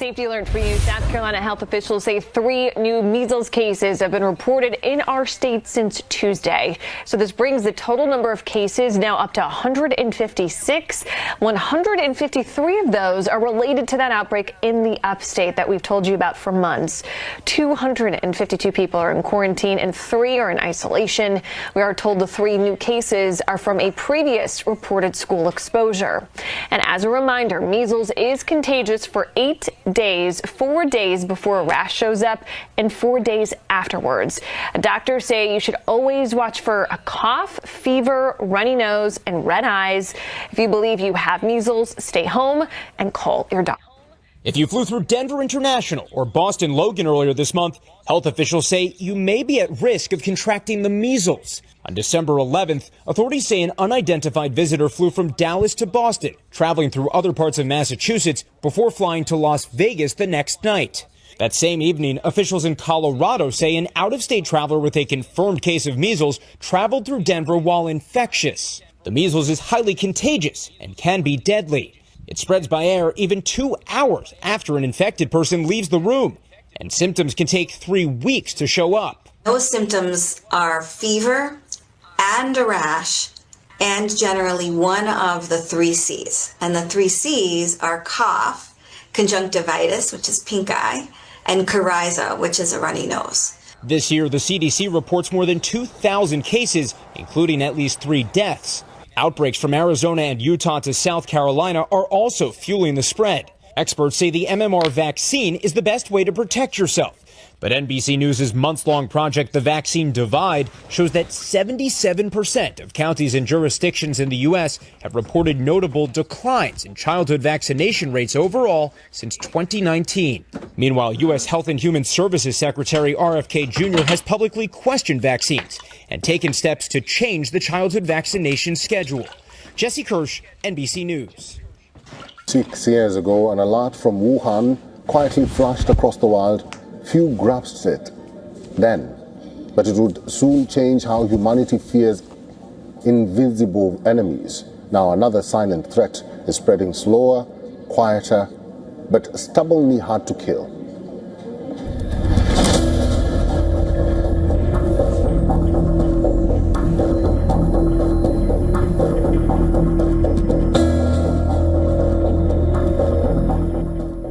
safety alert for you. South Carolina health officials say 3 new measles cases have been reported in our state since Tuesday. So this brings the total number of cases now up to 156. 153 of those are related to that outbreak in the upstate that we've told you about for months. 252 people are in quarantine and 3 are in isolation. We are told the 3 new cases are from a previous reported school exposure. And as a reminder, measles is contagious for 8 days, 4 days before a rash shows up and 4 days afterwards. Doctors say you should always watch for a cough, fever, runny nose, and red eyes. If you believe you have measles, stay home and call your doctor. If you flew through Denver International or Boston Logan earlier this month, health officials say you may be at risk of contracting the measles. On December 11th, authorities say an unidentified visitor flew from Dallas to Boston, traveling through other parts of Massachusetts before flying to Las Vegas the next night. That same evening, officials in Colorado say an out-of-state traveler with a confirmed case of measles traveled through Denver while infectious. The measles is highly contagious and can be deadly. It spreads by air even 2 hours after an infected person leaves the room, and symptoms can take 3 weeks to show up. Those symptoms are fever and a rash, and generally one of the 3 C's. And the 3 C's are cough, conjunctivitis, which is pink eye, and coryza, which is a runny nose. This year, the CDC reports more than 2,000 cases, including at least 3 deaths. Outbreaks from Arizona and Utah to South Carolina are also fueling the spread. Experts say the MMR vaccine is the best way to protect yourself. But NBC News' months-long project, The Vaccine Divide, shows that 77% of counties and jurisdictions in the U.S. have reported notable declines in childhood vaccination rates overall since 2019. Meanwhile, U.S. Health and Human Services Secretary RFK Jr. has publicly questioned vaccines and taken steps to change the childhood vaccination schedule. Jesse Kirsch, NBC News. 6 years ago, an alert from Wuhan quietly flashed across the world. Few grasped it then, but it would soon change how humanity fears invisible enemies. Now another silent threat is spreading slower, quieter, but stubbornly hard to kill.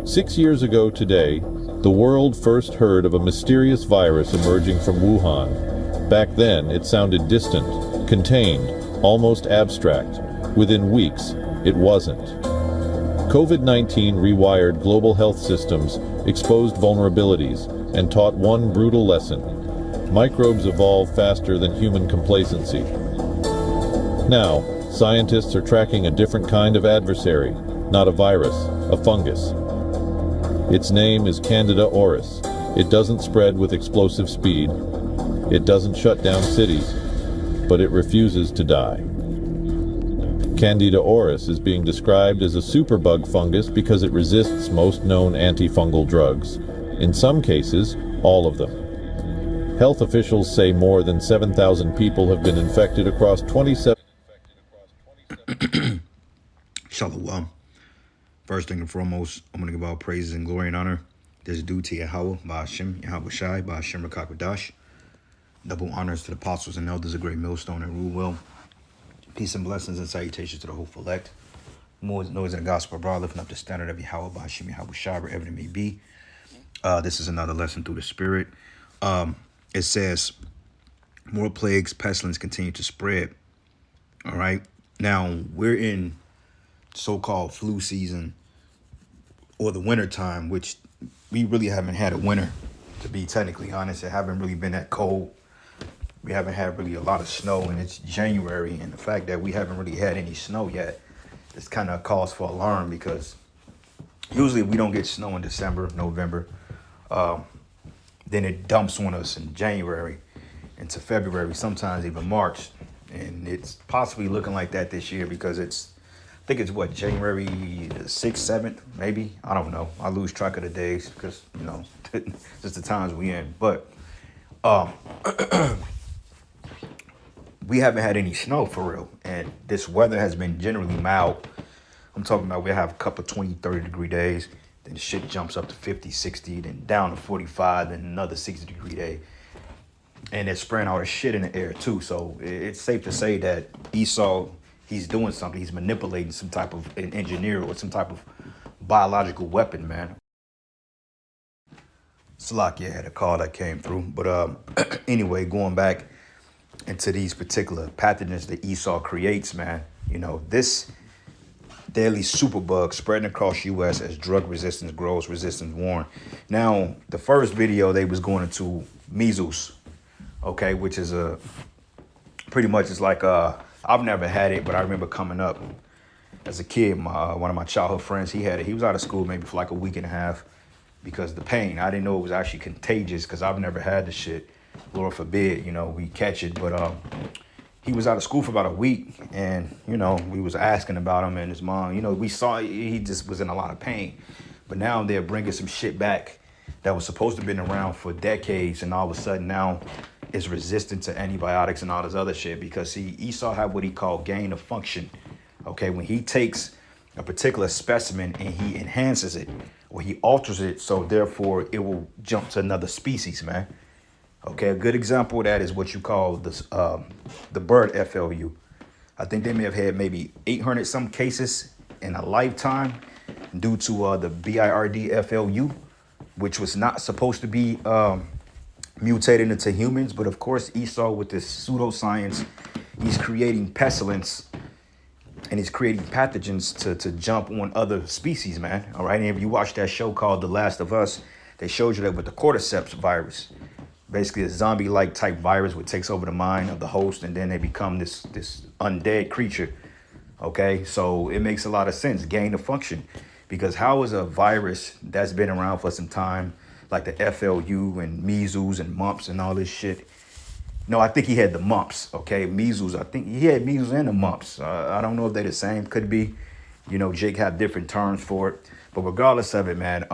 Six years ago today, the world first heard of a mysterious virus emerging from Wuhan. Back then, it sounded distant, contained, almost abstract. Within weeks, it wasn't. COVID-19 rewired global health systems, exposed vulnerabilities, and taught one brutal lesson. Microbes evolve faster than human complacency. Now, scientists are tracking a different kind of adversary, not a virus, a fungus. Its name is Candida auris. It doesn't spread with explosive speed. It doesn't shut down cities, but it refuses to die. Candida auris is being described as a superbug fungus because it resists most known antifungal drugs. In some cases, all of them. Health officials say more than 7,000 people have been infected across 27... Shalom. First thing and foremost, I'm going to give all praises and glory and honor. This is due to Yahweh, Ba'ashem, Yahweh Shai, Ba'ashem Rakakwadash. Double honors to the apostles and elders of Great Millstone and Rule Well. Peace and blessings and salutations to the hopeful elect. More noise in the gospel abroad, lifting up the standard of Yahweh, Ba'ashem, Yahweh Shai, wherever it may be. This is another lesson through the Spirit. It says, more plagues, pestilence continue to spread. All right. Now, we're in so-called flu season or the winter time, which we really haven't had a winter, to be technically honest. It haven't really been that cold. We haven't had really a lot of snow, and it's January, and the fact that we haven't really had any snow yet is kind of cause for alarm, because usually we don't get snow in December, November. Then it dumps on us in January into February, sometimes even March, and it's possibly looking like that this year because I think it's what, January 6th, 7th, maybe? I don't know. I lose track of the days because, you know, just the times we in. But we haven't had any snow for real. And this weather has been generally mild. I'm talking about we have a couple of 20, 30 degree days. then the shit jumps up to 50, 60, then down to 45, then another 60-degree day. And they're spraying all the shit in the air too. So it's safe to say that Esau, he's doing something. He's manipulating some type of an engineer or some type of biological weapon, man. Salakia had a call that came through. But anyway, going back into these particular pathogens that Esau creates, man, you know, this deadly superbug spreading across U.S. as drug resistance grows, resistance warned. Now, the first video, they was going into measles, okay, which is pretty much it's like I've never had it, but I remember coming up as a kid, one of my childhood friends, he had it. He was out of school maybe for like a week and a half because of the pain. I didn't know it was actually contagious because I've never had the shit. Lord forbid, you know, we catch it. But he was out of school for about a week, and, you know, we was asking about him and his mom. You know, we saw he just was in a lot of pain. But now they're bringing some shit back that was supposed to have been around for decades, and all of a sudden now is resistant to antibiotics and all this other shit because, see, Esau had what he called gain of function. Okay, when he takes a particular specimen and he enhances it or he alters it, so therefore it will jump to another species, man. Okay, a good example of that is what you call this, the bird FLU. I think they may have had maybe 800 some cases in a lifetime due to the BIRD FLU, which was not supposed to be mutated into humans. But of course, Esau, with this pseudoscience, he's creating pestilence and he's creating pathogens to jump on other species, man. All right. And if you watch that show called The Last of Us, they showed you that with the cordyceps virus, basically a zombie-like type virus which takes over the mind of the host, and then they become this undead creature. Okay. So it makes a lot of sense. Gain of function, because how is a virus that's been around for some time, like the FLU and measles and mumps and all this shit? No, I think he had the mumps, okay? Measles, I think he had measles and the mumps. I don't know if they're the same. Could be. You know, Jake had different terms for it. But regardless of it, man,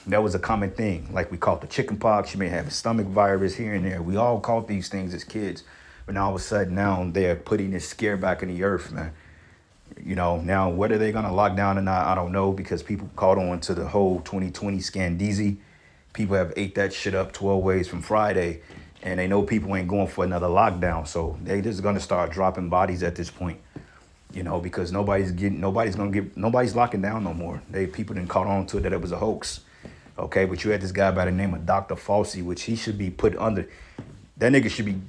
that was a common thing. Like we called the chicken pox. You may have a stomach virus here and there. We all caught these things as kids. But now all of a sudden, now they're putting this scare back in the earth, man. You know, now whether they're going to lock down or not, I don't know, because people caught on to the whole 2020 Scandizi. People have ate that shit up 12 ways from Friday. And they know people ain't going for another lockdown. So they just going to start dropping bodies at this point, you know, because nobody's locking down no more. People didn't caught on to it that it was a hoax. Okay. But you had this guy by the name of Dr. Fauci, which he should be put under. That nigga should be,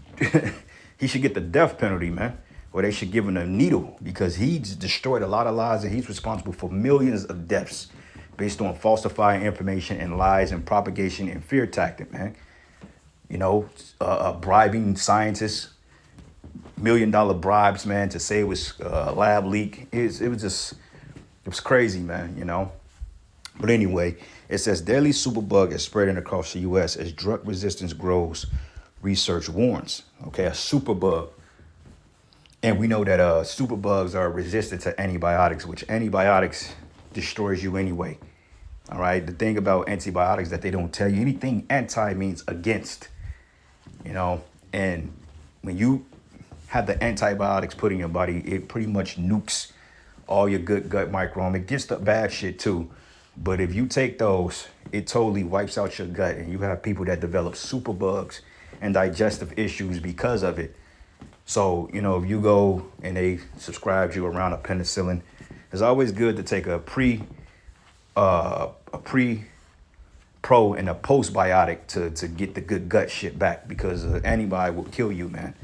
he should get the death penalty, man. Or they should give him a needle, because he destroyed a lot of lives and he's responsible for millions of deaths based on falsifying information and lies and propagation and fear tactic, man. You know, bribing scientists, $1 million bribes, man, to say it was a lab leak. It was crazy, man, you know. But anyway, it says deadly superbug is spreading across the U.S. as drug resistance grows, research warns. Okay, a superbug. And we know that superbugs are resistant to antibiotics, which antibiotics destroys you anyway. All right, the thing about antibiotics that they don't tell you, anything anti means against. You know, and when you have the antibiotics put in your body, it pretty much nukes all your good gut microbiome. It gets the bad shit too. But if you take those, it totally wipes out your gut. And you have people that develop superbugs and digestive issues because of it. So, you know, if you go and they subscribe you around a penicillin, it's always good to take a pro and a postbiotic to get the good gut shit back, because an antibiotic will kill you, man.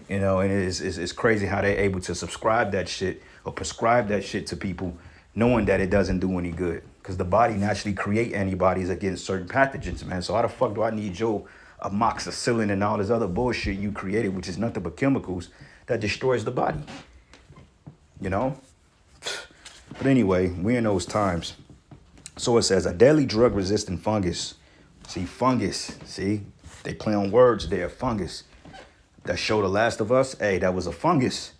You know, and it's crazy how they're able to subscribe that shit or prescribe that shit to people knowing that it doesn't do any good, because the body naturally create antibodies against certain pathogens, man. So how the fuck do I need your amoxicillin and all this other bullshit you created, which is nothing but chemicals that destroys the body, you know? But anyway, we're in those times. So it says a deadly drug-resistant fungus. See, fungus. See, they play on words there. Fungus. That show The Last of Us. Hey, that was a fungus.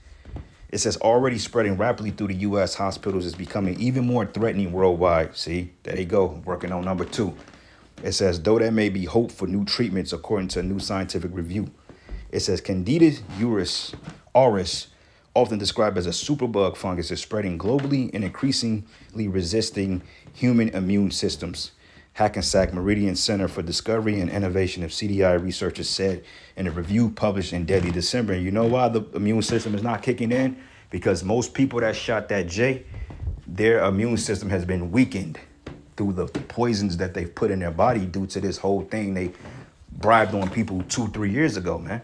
It says already spreading rapidly through the U.S. hospitals, is becoming even more threatening worldwide. See, there you go. Working on number 2. It says, though there may be hope for new treatments, according to a new scientific review. It says Candida auris often described as a superbug fungus, is spreading globally and increasingly resisting human immune systems. Hackensack Meridian Center for Discovery and Innovation of CDI researchers said in a review published in Delhi, December. And you know why the immune system is not kicking in? Because most people that shot that J, their immune system has been weakened through the poisons that they've put in their body due to this whole thing they bribed on people 2-3 years ago, man.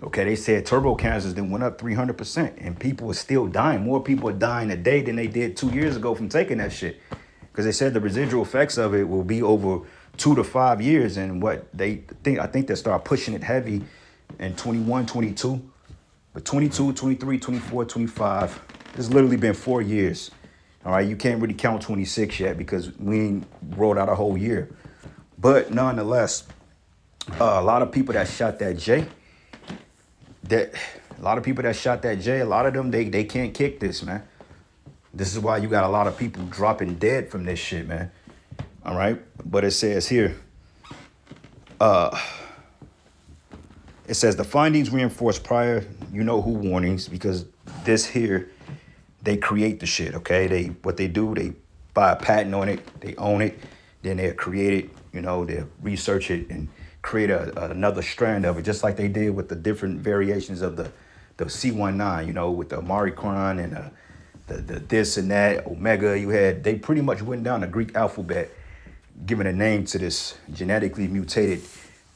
Okay, they said turbo cancers then went up 300%, and people are still dying. More people are dying a day than they did 2 years ago from taking that shit. Because they said the residual effects of it will be over 2 to 5 years. And what I think they start pushing it heavy in 21, 22. But 22, 23, 24, 25, it's literally been 4 years. All right, you can't really count 26 yet because we ain't rolled out a whole year. But nonetheless, a lot of people that shot that J, a lot of them, they can't kick this, man. This is why you got a lot of people dropping dead from this shit, man. All right. But it says here, it says the findings reinforce prior, who warnings, because this here, they create the shit. Okay. What they do, they buy a patent on it. They own it. Then they'll create it, they'll research it and create another strand of it, just like they did with the different variations of the C19, with the Maricron and the this and that, Omega. They pretty much went down the Greek alphabet, giving a name to this genetically mutated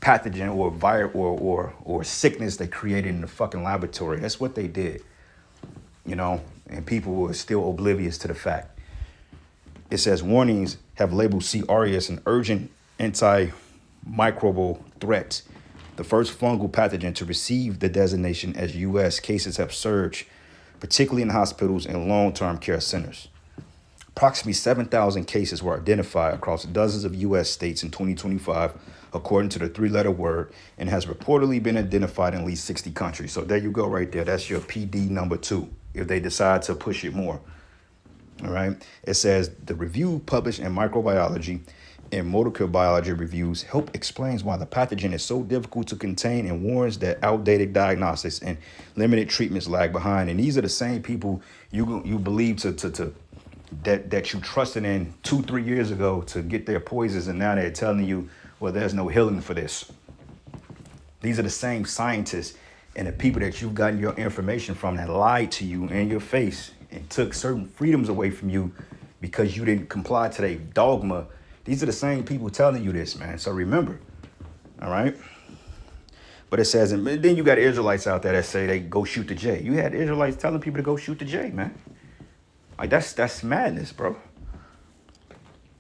pathogen or virus or sickness they created in the fucking laboratory. That's what they did, and people were still oblivious to the fact. It says warnings have labeled C. aureus an urgent antimicrobial threat, the first fungal pathogen to receive the designation, as U.S. cases have surged, particularly in hospitals and long-term care centers. Approximately 7,000 cases were identified across dozens of U.S. states in 2025, according to the three-letter word, and has reportedly been identified in at least 60 countries. So there you go right there. That's your PD number 2, if they decide to push it more. All right. It says the review published in Microbiology and Molecular Biology Reviews help explains why the pathogen is so difficult to contain and warns that outdated diagnostics and limited treatments lag behind. And these are the same people you believe that you trusted in 2-3 years ago to get their poisons, and now they're telling you, well, there's no healing for this. These are the same scientists and the people that you've gotten your information from that lied to you in your face and took certain freedoms away from you because you didn't comply to their dogma. These are the same people telling you this, man. So remember, all right? But it says, and then you got Israelites out there that say they go shoot the J. You had Israelites telling people to go shoot the J, man. Like, that's madness, bro.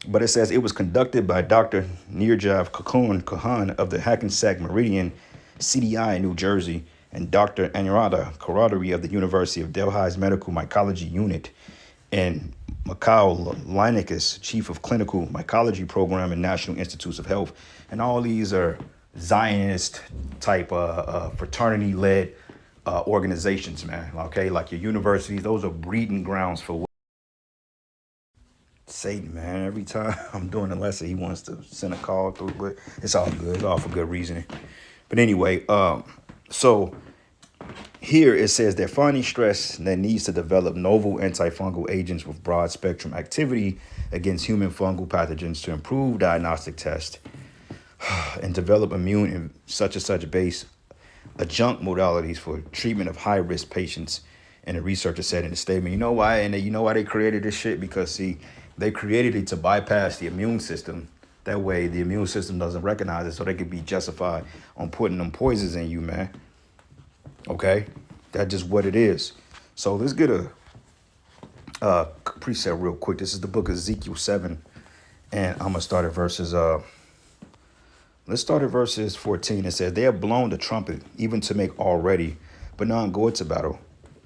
But it says it was conducted by Dr. Nirjav Kahan of the Hackensack Meridian CDI in New Jersey and Dr. Anuradha Karaduri of the University of Delhi's Medical Mycology Unit, and Mikhail Linekas, Chief of Clinical Mycology Program and National Institutes of Health. And all these are Zionist type fraternity-led organizations, man. Okay, like your universities, those are breeding grounds for Satan, man. Every time I'm doing a lesson, he wants to send a call through, but it's all good. It's all for good reasoning. But anyway, so here it says they're finding stress that needs to develop novel antifungal agents with broad spectrum activity against human fungal pathogens to improve diagnostic tests and develop immune and such based adjunct modalities for treatment of high risk patients. And the researcher said in a statement, you know why? And you know why they created this shit? Because see, they created it to bypass the immune system. That way the immune system doesn't recognize it, so they could be justified on putting them poisons in you, man. Okay, that's just what it is. So let's get a precept real quick. This is the book of Ezekiel 7, and I'm gonna start at verses. Let's start at verses 14. It says, "They have blown the trumpet, even to make all ready, but none go into battle.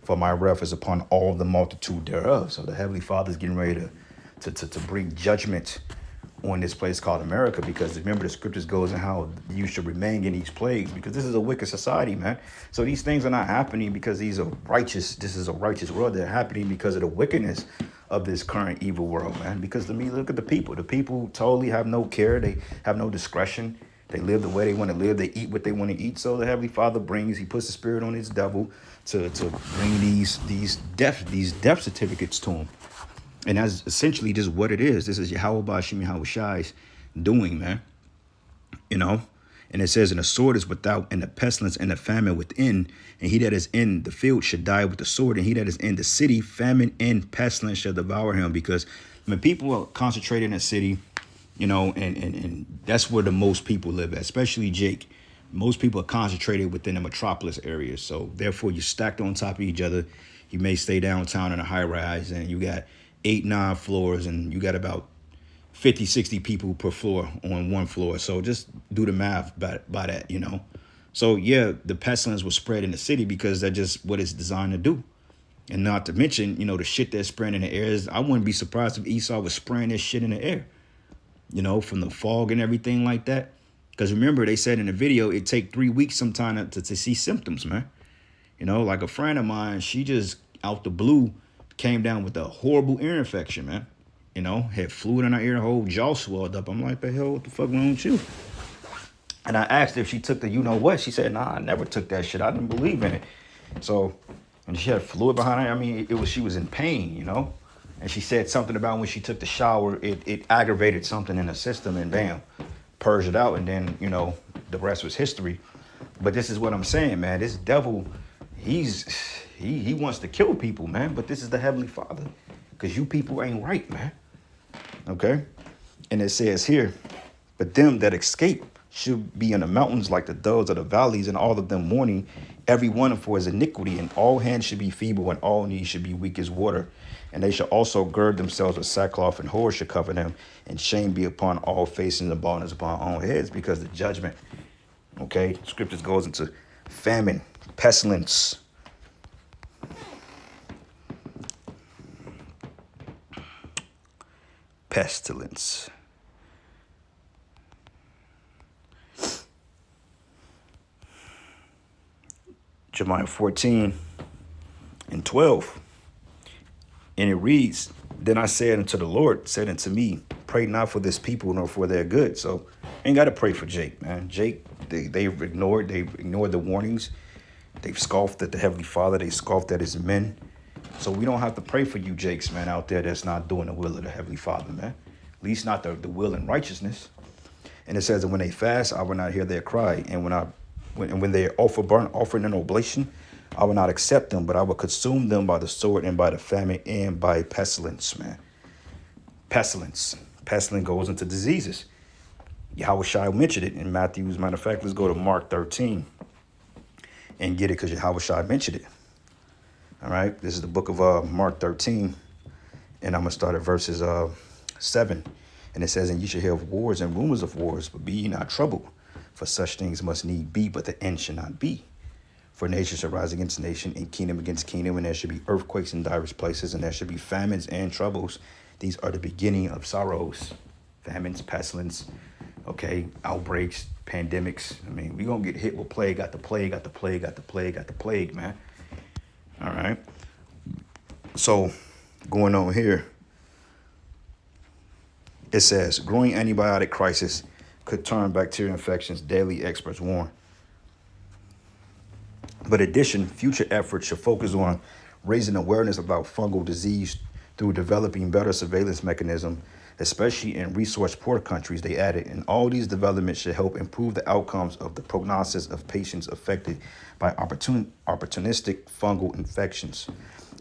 For my wrath is upon all the multitude thereof." So the Heavenly Father is getting ready to bring judgment on this place called America, because remember the scriptures goes in how you should remain in these plagues, because this is a wicked society, man. So these things are not happening because these are righteous. This is a righteous world. They're happening because of the wickedness of this current evil world, man. Because to me, look at the people. The people totally have no care. They have no discretion. They live the way they want to live. They eat what they want to eat. So the Heavenly Father he puts the spirit on his devil to bring these death certificates to him. And that's essentially just what it is. This is Yahweh Bashim Yahweh Shai's doing, man. You know? And it says, and the sword is without, and the pestilence and the famine within. And he that is in the field should die with the sword. And he that is in the city, famine and pestilence shall devour him. Because when people are concentrated in a city, you know, and that's where the most people live at, especially Jake. Most people are concentrated within the metropolis areas. So therefore, you're stacked on top of each other. You may stay downtown in a high rise and you got 8, 9 floors and you got about 50, 60 people per floor on one floor. So just do the math by that, you know. So, yeah, the pestilence will spread in the city because that's just what it's designed to do. And not to mention, you know, the shit that's spraying in the air is, I wouldn't be surprised if Esau was spraying this shit in the air, you know, from the fog and everything like that. Because remember, they said in the video, it take 3 weeks sometime to see symptoms, man. You know, like a friend of mine, she just out the blue came down with a horrible ear infection, man. You know, had fluid in her ear, the whole jaw swelled up. I'm like, the hell, what the fuck wrong with you? And I asked her if she took the you-know-what. She said, nah, I never took that shit. I didn't believe in it. So, and she had fluid behind her. I mean, she was in pain, you know? And she said something about when she took the shower, it aggravated something in the system and bam, purged it out. And then, you know, the rest was history. But this is what I'm saying, man. This devil, he wants to kill people, man. But this is the Heavenly Father. Because you people ain't right, man. Okay? And it says here, but them that escape should be in the mountains like the doves of the valleys, and all of them mourning, every one for his iniquity, and all hands should be feeble, and all knees should be weak as water. And they shall also gird themselves with sackcloth, and horror should cover them, and shame be upon all faces, and baldness upon all heads, because the judgment. Okay? Scriptures goes into famine, pestilence. Pestilence. Jeremiah 14 and 12. And it reads, then I said unto the Lord, said unto me, pray not for this people nor for their good. So ain't got to pray for Jake, man. Jake, they've ignored the warnings. They've scoffed at the Heavenly Father. They scoffed at his men. So we don't have to pray for you, Jakes, man, out there that's not doing the will of the Heavenly Father, man. At least not the will and righteousness. And it says that when they fast, I will not hear their cry. And when they offer burnt offering and oblation, I will not accept them, but I will consume them by the sword and by the famine and by pestilence, man. Pestilence. Pestilence goes into diseases. Yahweh Shai mentioned it in Matthew. As a matter of fact, let's go to Mark 13 and get it because Yahweh Shai mentioned it. All right. This is the book of Mark 13. And I'm going to start at verses 7. And it says, and ye shall hear of wars and rumors of wars, but be ye not troubled. For such things must need be, but the end shall not be. For nation shall rise against nation, and kingdom against kingdom, and there shall be earthquakes in divers places, and there shall be famines and troubles. These are the beginning of sorrows. Famines, pestilence, okay, outbreaks, pandemics. I mean, we're going to get hit with plague, got the plague, got the plague, got the plague, got the plague, man. All right. So, going on here, it says, growing antibiotic crisis could turn bacterial infections, daily experts warn. But in addition, future efforts should focus on raising awareness about fungal disease through developing better surveillance mechanism, especially in resource-poor countries, they added. And all these developments should help improve the outcomes of the prognosis of patients affected by opportunistic fungal infections.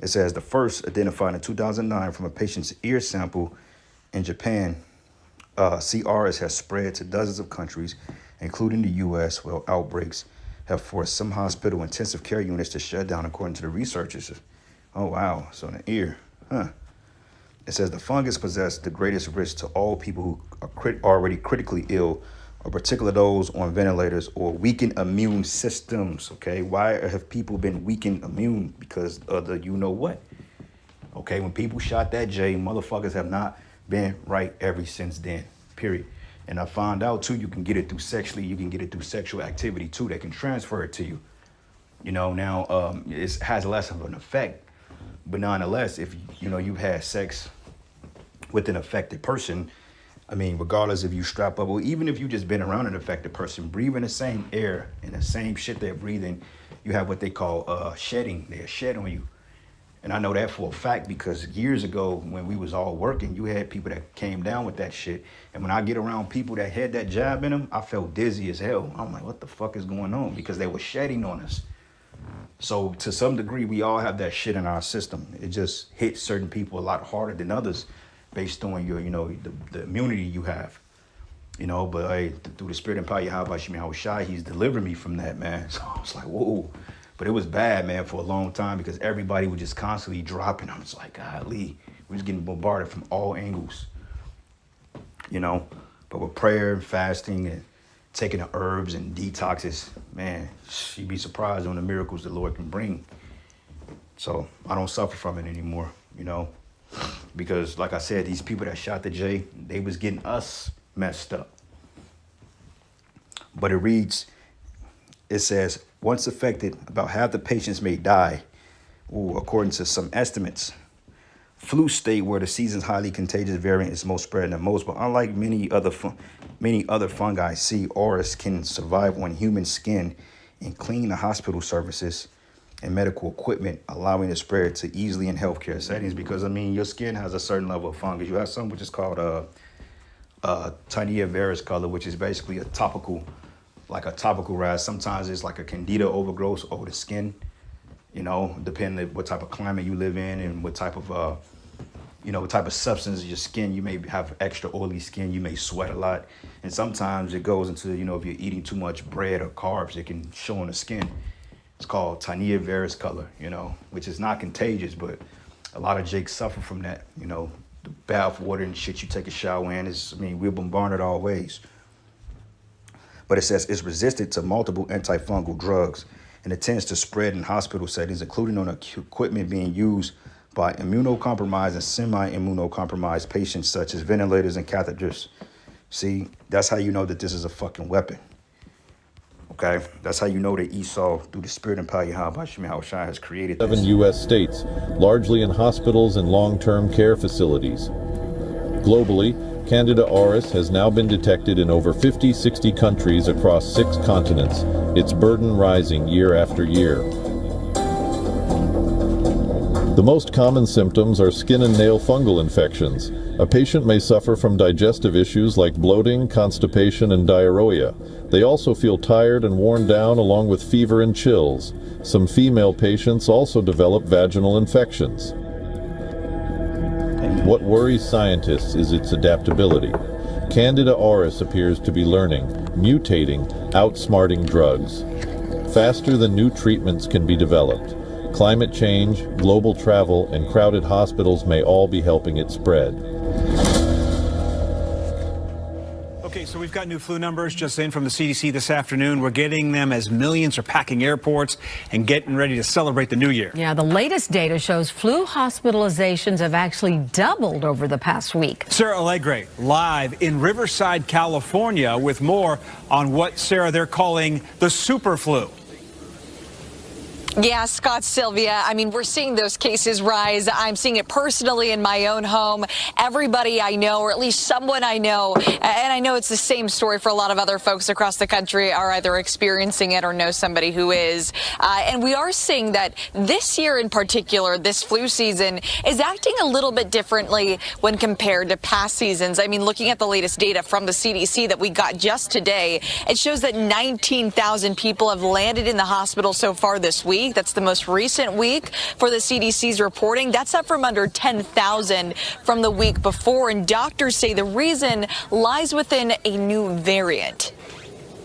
It says the first identified in 2009 from a patient's ear sample in Japan. CRS has spread to dozens of countries, including the U.S., where outbreaks have forced some hospital intensive care units to shut down, according to the researchers. Oh, wow. So in the ear. It says the fungus possesses the greatest risk to all people who are already critically ill, or particularly those on ventilators or weakened immune systems. Okay, why have people been weakened immune? Because of the you-know-what. Okay, when people shot that J, motherfuckers have not been right ever since then, period. And I found out, too, you can get it through sexual activity, too. They can transfer it to you. You know, now it has less of an effect. But nonetheless, if, you know, you've had sex with an affected person, I mean, regardless if you strap up or even if you just been around an affected person, breathing the same air and the same shit they're breathing, you have what they call shedding. They shed on you. And I know that for a fact because years ago when we was all working, you had people that came down with that shit. And when I get around people that had that jab in them, I felt dizzy as hell. I'm like, what the fuck is going on? Because they were shedding on us. So to some degree, we all have that shit in our system. It just hits certain people a lot harder than others based on your, the immunity you have. But hey, through the spirit and power, Yahweh Shai, he's delivered me from that, man. So I was like, whoa. But it was bad, man, for a long time because everybody was just constantly dropping. I'm just like, golly, we was getting bombarded from all angles, But with prayer and fasting and taking the herbs and detoxes, man, you'd be surprised on the miracles the Lord can bring. So I don't suffer from it anymore, because like I said, these people that shot the J, they was getting us messed up. But it says, once affected, about half the patients may die, according to some estimates. Flu state where the season's highly contagious variant is most spread the most, but unlike many other fungi, C. auris can survive on human skin and clean the hospital services and medical equipment, allowing it to spread to easily in healthcare settings. Because your skin has a certain level of fungus. You have something which is called Taenia varus color, which is basically a topical rash. Sometimes it's like a candida overgrowth over the skin. Depending on what type of climate you live in and what type of, what type of substance your skin. You may have extra oily skin. You may sweat a lot. And sometimes it goes into, if you're eating too much bread or carbs, it can show on the skin. It's called Taenia varus color, which is not contagious, but a lot of jakes suffer from that. The bath water and shit you take a shower in we're bombarded all ways. But it says it's resistant to multiple antifungal drugs, and it tends to spread in hospital settings, including on equipment being used by immunocompromised and semi-immunocompromised patients, such as ventilators and catheters. See, that's how you know that this is a fucking weapon. Okay? That's how you know that Esau, through the spirit and power Yahweh Shai, has created this. 7 U.S. states, largely in hospitals and long-term care facilities. Globally, Candida auris has now been detected in over 60 countries across 6 continents, its burden rising year after year. The most common symptoms are skin and nail fungal infections. A patient may suffer from digestive issues like bloating, constipation, and diarrhea. They also feel tired and worn down along with fever and chills. Some female patients also develop vaginal infections. What worries scientists is its adaptability. Candida auris appears to be learning, mutating, outsmarting drugs. Faster than new treatments can be developed. Climate change, global travel, and crowded hospitals may all be helping it spread. Okay, so we've got new flu numbers just in from the CDC this afternoon. We're getting them as millions are packing airports and getting ready to celebrate the new year. Yeah, the latest data shows flu hospitalizations have actually doubled over the past week. Sarah Allegre live in Riverside, California with more on what, Sarah, they're calling the super flu. Yeah, Scott, Sylvia, we're seeing those cases rise. I'm seeing it personally in my own home. Everybody I know, or at least someone I know, and I know it's the same story for a lot of other folks across the country, are either experiencing it or know somebody who is. And we are seeing that this year in particular, this flu season, is acting a little bit differently when compared to past seasons. Looking at the latest data from the CDC that we got just today, it shows that 19,000 people have landed in the hospital so far this week. That's the most recent week for the CDC's reporting. That's up from under 10,000 from the week before. And doctors say the reason lies within a new variant.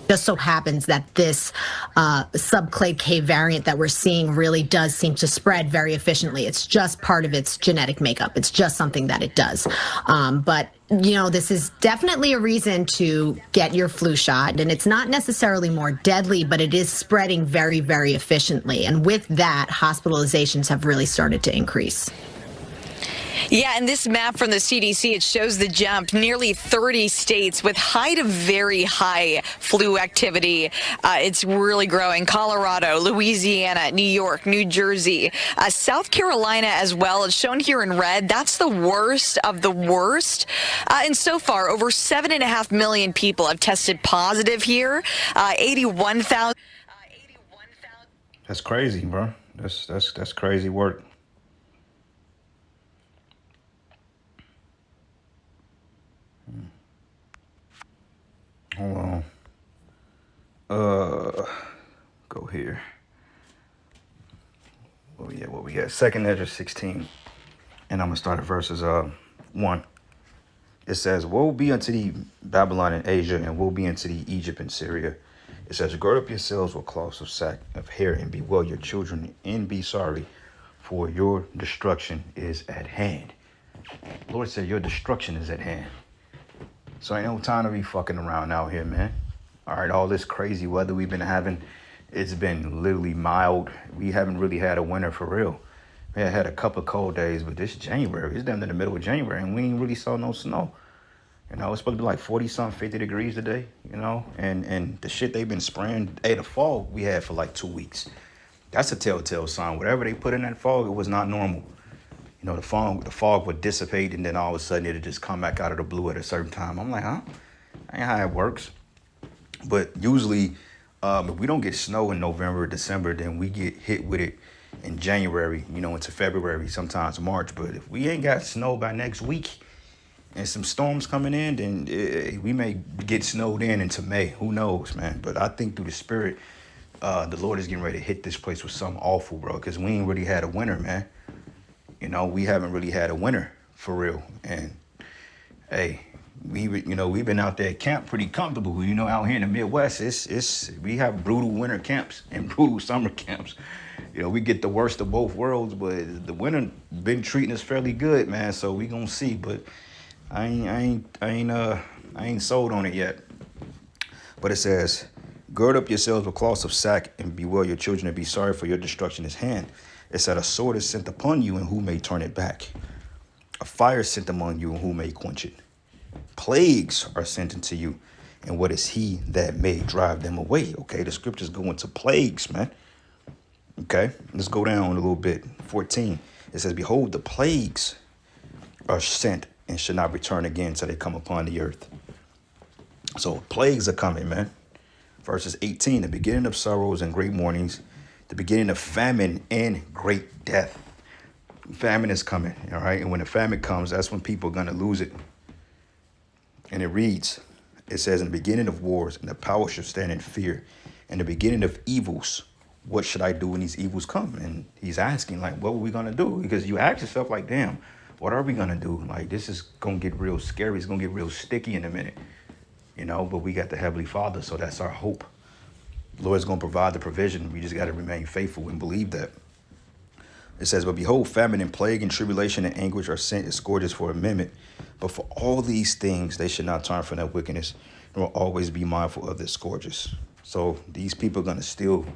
Just so happens that this subclade K variant that we're seeing really does seem to spread very efficiently. It's just part of its genetic makeup. It's just something that it does. But this is definitely a reason to get your flu shot. And it's not necessarily more deadly, but it is spreading very, very efficiently. And with that, hospitalizations have really started to increase. Yeah, and this map from the CDC, it shows the jump. Nearly 30 states with high to very high flu activity. It's really growing. Colorado, Louisiana, New York, New Jersey, South Carolina as well. It's shown here in red. That's the worst of the worst. And so far, over 7.5 million people have tested positive here. 81,000. That's crazy, bro. That's crazy work. Hold on. Go here. What we got? 2nd Ezra 16. And I'm gonna start at verses 1. It says, "Woe be unto thee, Babylon and Asia, and woe be unto thee, Egypt and Syria." It says, "Gird up yourselves with cloths of sack of hair, and bewail your children, and be sorry, for your destruction is at hand." The Lord said, your destruction is at hand. So ain't no time to be fucking around out here, man. All right, all this crazy weather we've been having, it's been literally mild. We haven't really had a winter for real. We had a couple of cold days, but this January, it's down in the middle of January, and we ain't really saw no snow. You know, it's supposed to be like 40-something, 50 degrees today, you know? And the shit they've been spraying, the fog we had for like 2 weeks. That's a telltale sign. Whatever they put in that fog, it was not normal. You know, the fog would dissipate, and then all of a sudden it'd just come back out of the blue at a certain time. I'm like, huh? That ain't how it works. But usually, if we don't get snow in November or December, then we get hit with it in January, you know, into February, sometimes March. But if we ain't got snow by next week and some storms coming in, then we may get snowed in into May. Who knows, man? But I think through the Spirit, the Lord is getting ready to hit this place with something awful, bro, because we ain't really had a winter, man. You know, we haven't really had a winter for real. And hey, we've been out there at camp pretty comfortable. You know, out here in the Midwest, we have brutal winter camps and brutal summer camps. You know, we get the worst of both worlds, but the winter been treating us fairly good, man. So we gonna see. But I ain't sold on it yet. But it says, "Gird up yourselves with cloths of sack, and bewail your children, and be sorry, for your destruction is hand. It said, a sword is sent upon you, and who may turn it back? A fire is sent among you, and who may quench it? Plagues are sent into you, and what is he that may drive them away?" Okay, the scriptures go into plagues, man. Okay, let's go down a little bit. 14, it says, "Behold, the plagues are sent, and should not return again till they come upon the earth." So plagues are coming, man. Verses 18, "The beginning of sorrows and great mournings, the beginning of famine and great death." Famine is coming, all right? And when the famine comes, that's when people are going to lose it. And it reads, it says, "In the beginning of wars, and the power shall stand in fear. And the beginning of evils, what should I do when these evils come?" And he's asking, like, what are we going to do? Because you ask yourself, like, damn, what are we going to do? Like, this is going to get real scary. It's going to get real sticky in a minute, you know? But we got the Heavenly Father, so that's our hope. The Lord's going to provide the provision. We just got to remain faithful and believe that. It says, "But behold, famine and plague and tribulation and anguish are sent as scourges for a moment. But for all these things, they should not turn from their wickedness, and will always be mindful of their scourges." So these people are going to still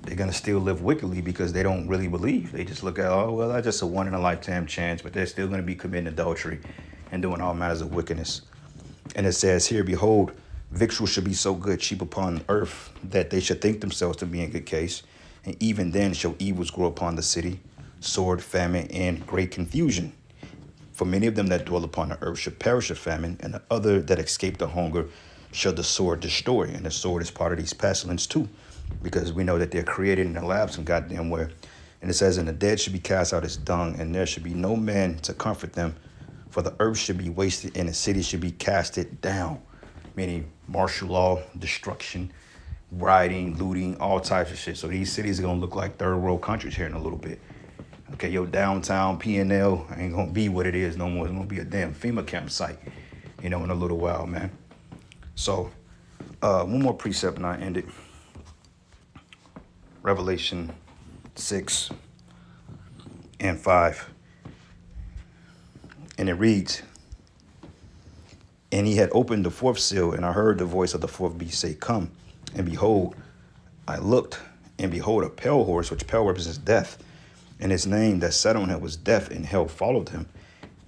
live wickedly because they don't really believe. They just look at, oh, well, that's just a one in a lifetime chance, but they're still going to be committing adultery and doing all matters of wickedness. And it says here, "Behold, victuals should be so good, cheap upon earth, that they should think themselves to be in good case. And even then shall evils grow upon the city, sword, famine, and great confusion. For many of them that dwell upon the earth shall perish of famine, and the other that escape the hunger shall the sword destroy." And the sword is part of these pestilence too, because we know that they're created in the lab some goddamn where. And it says, "And the dead should be cast out as dung, and there should be no man to comfort them. For the earth should be wasted, and the city should be casted down." Meaning martial law, destruction, rioting, looting, all types of shit. So these cities are going to look like third world countries here in a little bit. Okay, your downtown P&L ain't going to be what it is no more. It's going to be a damn FEMA campsite, you know, in a little while, man. So one more precept and I end it. Revelation 6 and 5. And it reads, "And he had opened the fourth seal, and I heard the voice of the fourth beast say, Come. And behold, I looked, and behold, a pale horse, which pale represents death. And his name that sat on him was Death, and hell followed him.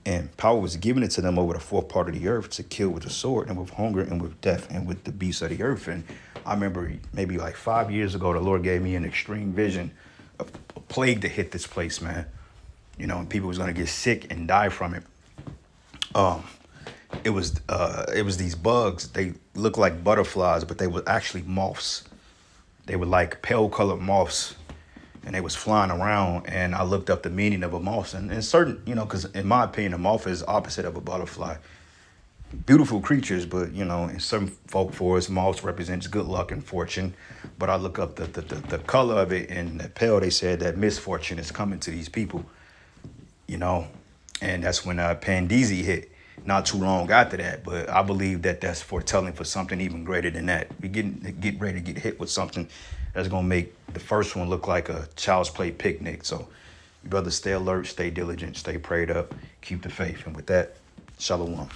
And power was given it to them over the fourth part of the earth to kill with the sword and with hunger and with death and with the beasts of the earth. And I remember maybe like 5 years ago, the Lord gave me an extreme vision of a plague to hit this place, man. You know, and people was gonna get sick and die from it. It was these bugs. They looked like butterflies, but they were actually moths. They were like pale colored moths, and they was flying around. And I looked up the meaning of a moth, and certain, you know, because in my opinion, a moth is opposite of a butterfly. Beautiful creatures, but you know, in some folk forests, moths represents good luck and fortune. But I look up the color of it, and the pale, they said that misfortune is coming to these people. You know, and that's when Pandemic hit. Not too long after that, but I believe that that's foretelling for something even greater than that. We get ready to get hit with something that's gonna make the first one look like a child's play picnic. So, you brothers, stay alert, stay diligent, stay prayed up, keep the faith, and with that, shalom.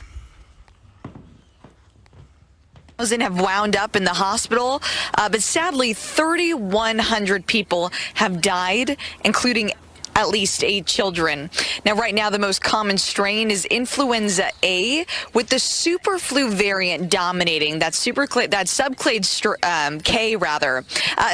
Have wound up in the hospital, but sadly 3,100 people have died, including at least 8 children. Now, right now, the most common strain is influenza A, with the super flu variant dominating that subclade K,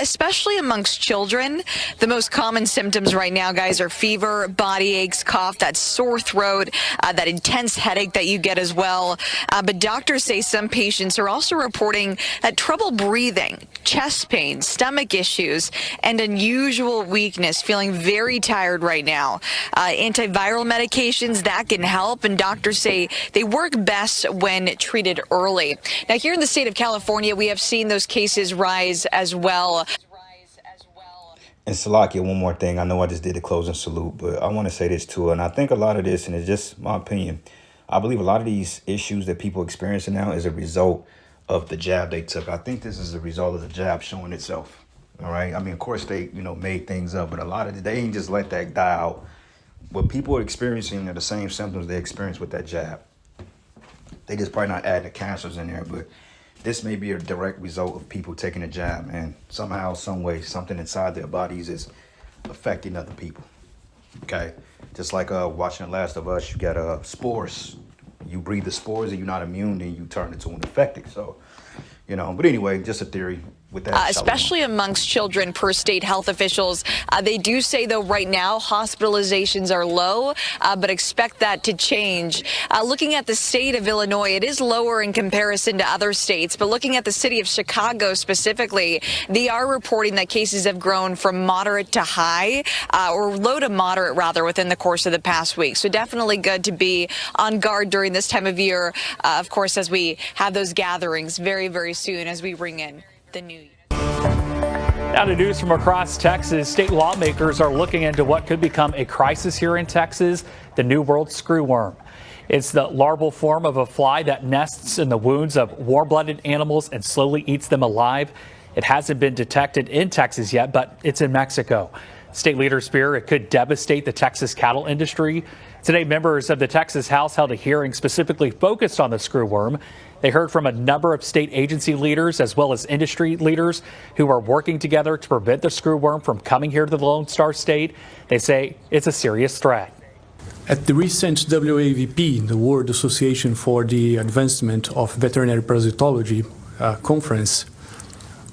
especially amongst children. The most common symptoms right now, guys, are fever, body aches, cough, that sore throat, that intense headache that you get as well. But doctors say some patients are also reporting that trouble breathing, chest pain, stomach issues, and unusual weakness, feeling very tired right now. Antiviral medications, that can help, and doctors say they work best when treated early. Now, here in the state of California, we have seen those cases rise as well. And Salakia, one more thing. I know I just did a closing salute, but I want to say this too, and I think a lot of this, and it's just my opinion, I believe a lot of these issues that people are experiencing now is a result of the jab they took. I think this is a result of the jab showing itself. All right. I mean, of course, they, you know, made things up, but a lot of it, they ain't just let that die out. What people are experiencing are the same symptoms they experienced with that jab. They just probably not adding the cancers in there, but this may be a direct result of people taking a jab, and somehow, some way, something inside their bodies is affecting other people. Okay. Just like watching The Last of Us, you got spores. You breathe the spores and you're not immune, then you turn into an infected. So, you know, but anyway, just a theory. With that, especially amongst children, per state health officials. They do say, though, right now hospitalizations are low, but expect that to change. Looking at the state of Illinois, it is lower in comparison to other states, but looking at the city of Chicago specifically, they are reporting that cases have grown from moderate to high, or low to moderate, rather, within the course of the past week. So definitely good to be on guard during this time of year, of course, as we have those gatherings very, very soon as we bring in the new year. Now to news from across Texas. State lawmakers are looking into what could become a crisis here in Texas, the New World screwworm. It's the larval form of a fly that nests in the wounds of warm-blooded animals and slowly eats them alive. It hasn't been detected in Texas yet, but it's in Mexico. State leaders fear it could devastate the Texas cattle industry. Today, members of the Texas House held a hearing specifically focused on the screwworm. They heard from a number of state agency leaders as well as industry leaders who are working together to prevent the screwworm from coming here to the Lone Star State. They say it's a serious threat. At the recent WAVP, the World Association for the Advancement of Veterinary Parasitology conference,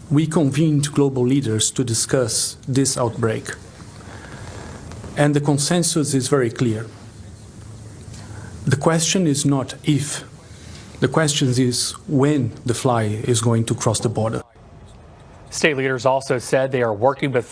we convened global leaders to discuss this outbreak. And the consensus is very clear. The question is not if. The question is when the fly is going to cross the border. State leaders also said they are working with